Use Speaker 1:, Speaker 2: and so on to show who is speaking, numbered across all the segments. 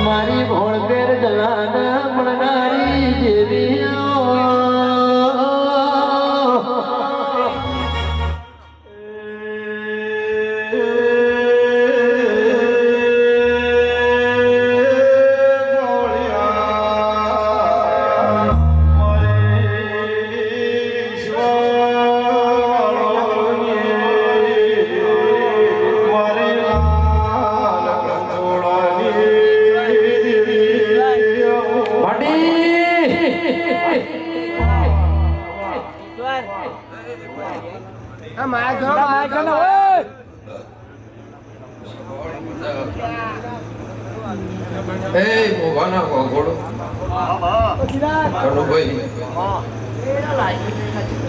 Speaker 1: મારી ભોળપેર જલાના મળનારી જેવી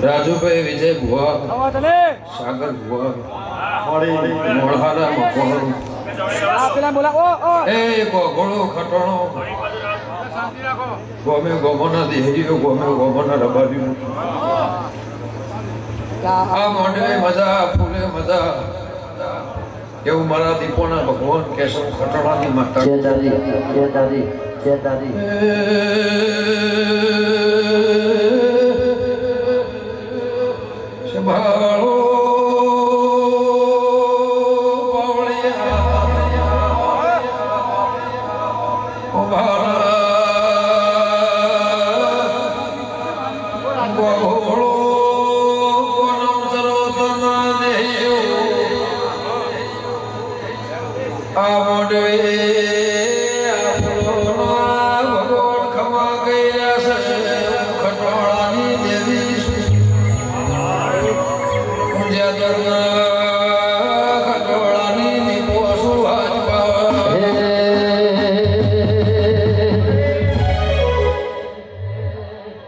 Speaker 2: રાજુભાઈ વિજય ભુવા સાગર ભુવા મોળહાના મકોહરું ગોળો ખટોણો ગોમે ગોમોના દેહરીઓ ગોમે ગોમોના રબારીઓ આ મોઢે મજા ફૂલે મજા એવું મારા દીપોના ભગવાન કેશવ ખટોણાની માતા સંભાળો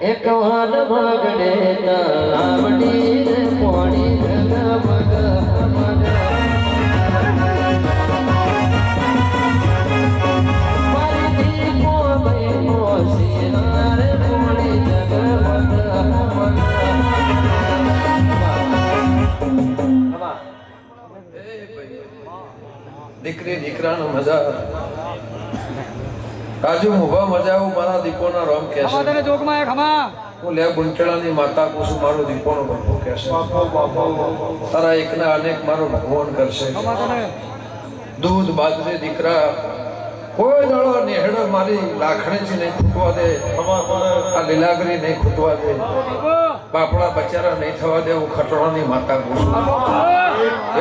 Speaker 1: એક વાલ ભાગડે તલાવડી રે પોણી જગમગ મારી દીપો બહેનો સિનાર પોણી જગમગ
Speaker 2: દીકરી દીકરાનો મજા રાજુ મુભા મજાવું મારા દીપોના રામ કહેશે
Speaker 3: તને જોગમાં એક હમા
Speaker 2: હું લે ગુંચળાની માતા કુસુ મારો દીપોનો બાપો કહેશે તારા એકના અનેક મારો ભગવાન કરશે દૂધ બાજરી દીકરા કોઈ દાડો નેહડો મારી લાખણીથી નહીં ખૂટવા દે આ લીલાગરી નહીં ખૂટવા દે બાપડા બચારા નહીં થવા દે હું ખટોળાની માતા કહું છું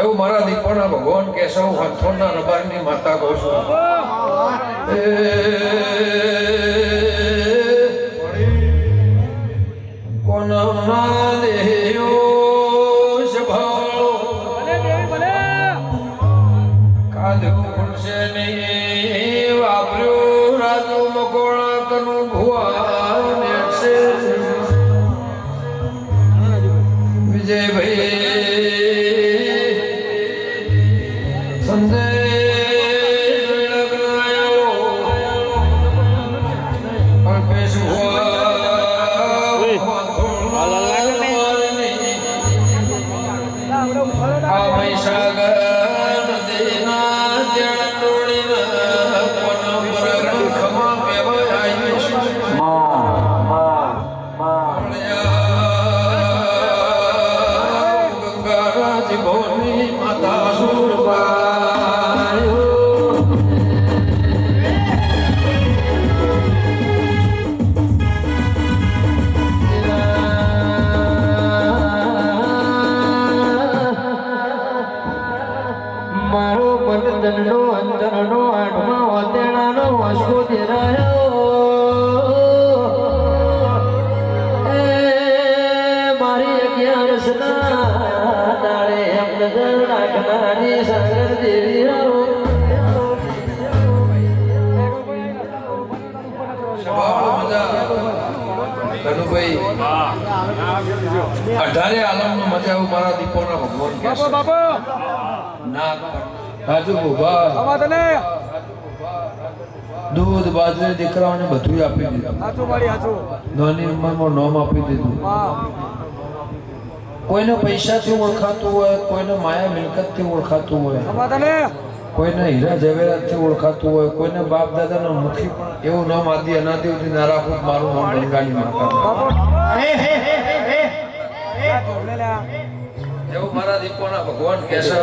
Speaker 2: એવું મારા દીપોના ભગવાન કેશવ હંથોડના રબારની માતા કહું છું કોના દેયો સભાળો કાધું ખુલશે નહીં વાપર્યું રાજુ મકોણા કનું ભુવા નેસે વિજયભાઈ સંજય
Speaker 1: અંદરનો અંદરનો આઠમા વતેણાનો વાસકો દેરાયો એ મારી 11 સના દાડે એમ નજર નાખનારી સાગર દેવી રાવ
Speaker 2: કનુભાઈ 18 આલમનો મજા મારા દીપોના ભગવાન કે બાપો ના રાજુ ભોગા દૂધ બાજરી દીકરાઓને બધું આપી દીધું નાની ઉંમરમાં નોમ આપી દીધું કોઈને પૈસાથી ઓળખાતું હોય, કોઈને માયા મિલકતથી ઓળખાતું હોય, કોઈને હીરા ઝવેરાતથી ઓળખાતું હોય, કોઈને બાપ દાદાના મુખી પણ એવું નામ આદિ અનાદિથી ના રાખું મારું નામ બંગાળી માતા. એવું મારા દીપોના ભગવાન કહેશે,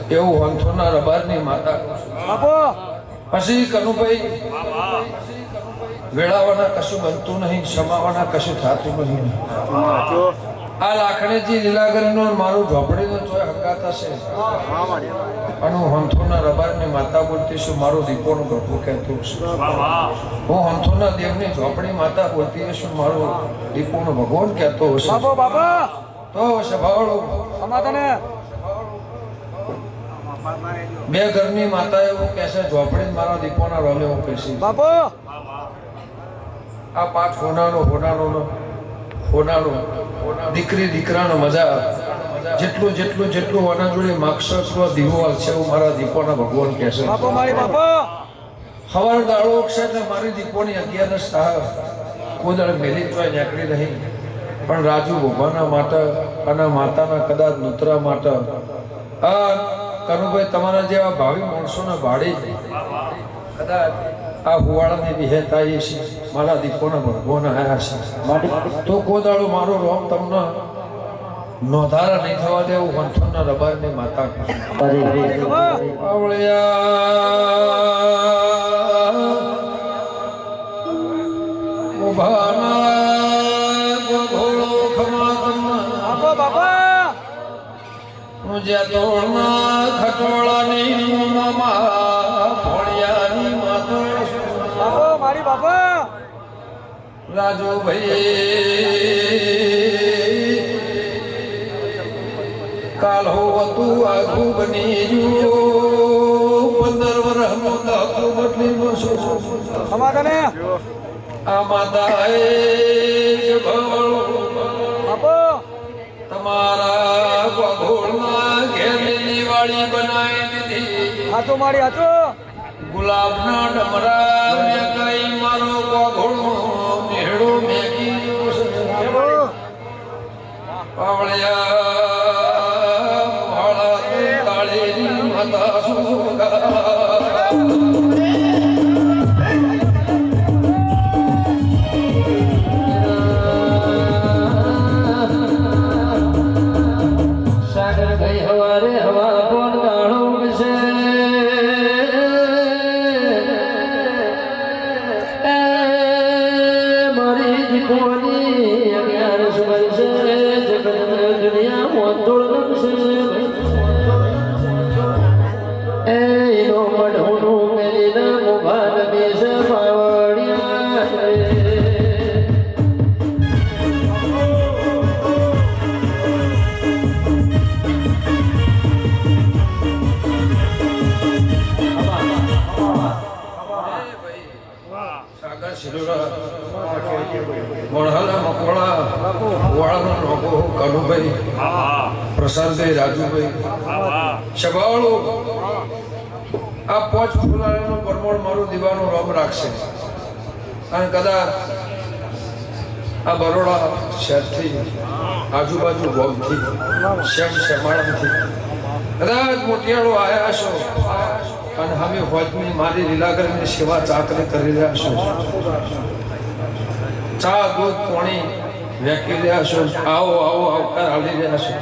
Speaker 2: એવું વંથોના રબારની માતા. પછી કનુભાઈ વેળાવાના કશું બનતું નહીં, સમાવાના કશું થતું નહીં. આ લાખણીજી લીલાગરીનો મારું ઝોપડીનો ચોય હકાતા છે અને હું હંથોના રબારની માતા બોલતી છું, મારો દીપોનો પ્રભુ કહેતું છે. હું હંથોના દેવની ઝોપડી માતા બોલતી છું, મારો દીપોનો ભગવાન કહેતો હશે. તો સભાળો બે ઘરની માતા એવું કહેશે, ઝોપડી મારા દીપોના રમે એવું કહેશે. આ પાંચ હોનાનો દીકરી દીકરાનો મજા જેટલું આના જોડે માક્ષર દીવો છે એવું મારા દીપોના ભગવાન કહેશે. સવાર દાડો છે ને મારી દીપોની 11 સાહ કોદળ મેલી ચોય નીકળી નહીં, પણ રાજુ ભોભાના માટે અને માતાના કદાચ નૂતરા માટે આ કનુભાઈ તમારા જેવા ભાવિ માણસોના ભાડે કદાચ આ હુવાળાની વિહેતા છે મારા દીપોના ભગવાન આવ્યા છે. તો કોદાળો મારો રોમ તમને નોંધારા નહીં થવા દે એવું વંથોના રબારની માતા રાજુ ભાઈ કાલ હોતું આખું બની જુઓ 15 વર્ષનું આખું બદલી આ માતાએ તમારા ગોળમાં ઘેરની દિવાળી બનાવી દીધી. ગુલાબના ડમરા મેં કઈ મારો ગોળનો નેહડો મેકી પાવળિયા તાળીની માતા સુગા
Speaker 1: સાગર ગઈ હવારે હવા કોણ દાણો છે મારી દીપોની 11 વર્ષે જગત દુનિયા મોતોડ રમશે એનો મઢોનું મેલીના મુભાગ દેશ પાવડિયા
Speaker 2: મોણહાલા મકોડા વાળાનો નોકો કનુભાઈ પ્રશાંતભાઈ રાજુભાઈ શબાળો આ પોચ ફૂલાનો પરમોળ મારું દીવાનો રોમ રાખશે અને કદાચ આ બરોડા શહેરથી આજુબાજુ ગોમથી શેમાળાથી કદાચ મોટિયાળો આવ્યા છો અને અમે હોજની મારી લીલાગરની સેવા ચાકરી કરી રહ્યા છો, ચા દૂધ પાણી વેકી રહ્યા છો, આવો આવકાર હાલી રહ્યા છો.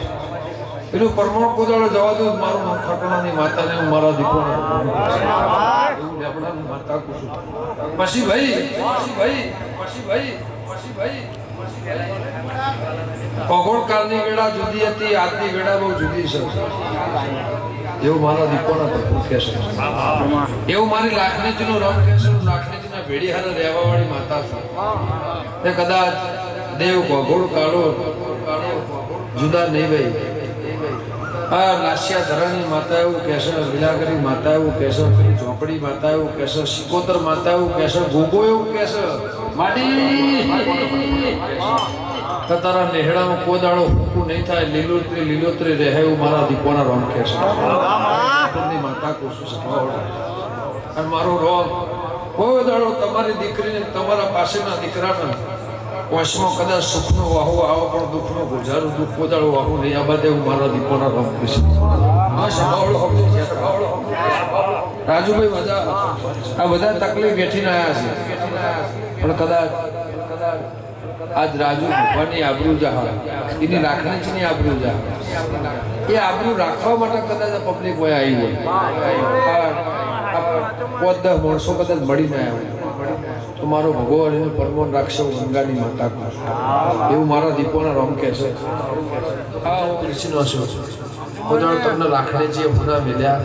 Speaker 2: પેલું પરમોણ કોદાળો જવા દો મારું નામ ખટોણાની માતાને હું મારા દીકરો માતા કહું છું. પછી ભાઈ ભગોળ કાળની વેળા જુદી હતી, આજની વેળા બહુ જુદી છે એવું મારા દીપોના પ્રભુ કહેશે. એવું મારી લાખણીજીનો રંગ કહેશે. લાખણીજીના ભેડી હારે રહેવા વાળી માતા છે. કદાચ દેવ ભગોળ કાળો જુદા નહીં ભાઈ. આ લાસ્યા ધરાની માતા એવું કહેશે, લીલાગરી માતા એવું કહેશે, ઝોપડી માતા એવું કહેશે, સિકોતર માતા એવું કહેશે, ગોગો એવું કહેશે. તારા નેહડામાં કોઈ દાડો હુકું નહીં થાય, લીલોતરી રહે એવું મારા દીપોના રોમ કહેશે. માતા કોશિશ અને મારો રોમ કોઈ દાડો તમારી દીકરીને તમારા પાસેના દીકરાને વશમાં કદાચ સુખનો વાહો આવો પણ દુઃખનો ગુજારું દુઃખ પોદાળો વાહો નહીં આ બધે હું મારા દીપોના રમ કૃષ્ણ રાજુભાઈ મજા આ બધા તકલીફ બેઠીને આવ્યા છે પણ કદાચ આજ રાજુ ભગવાનની આબરૂ જહા એની રાખણી છે ને આબરૂ જહા એ આબરૂ રાખવા માટે કદાચ પબ્લિક હોય આવી હોય 5-10 માણસો કદાચ મળીને આવ્યા તો મારો ભગવાન એનું પરમોન રાખશે ગંગાની માતા એવું મારા દીપોના રમ કહે છે હા હું કૃષ્ણ છું કોદાળ તમને રાખણી છે પુના મેલ્યા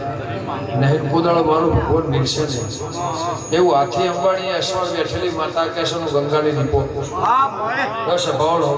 Speaker 2: નહીં કોદાળ મારું ભગવાન નીકળશે ને એવું હાથી અંબાણી અશ્વર બેઠેલી માતા કહેશે ગંગાની દીપો બસ ભાવડો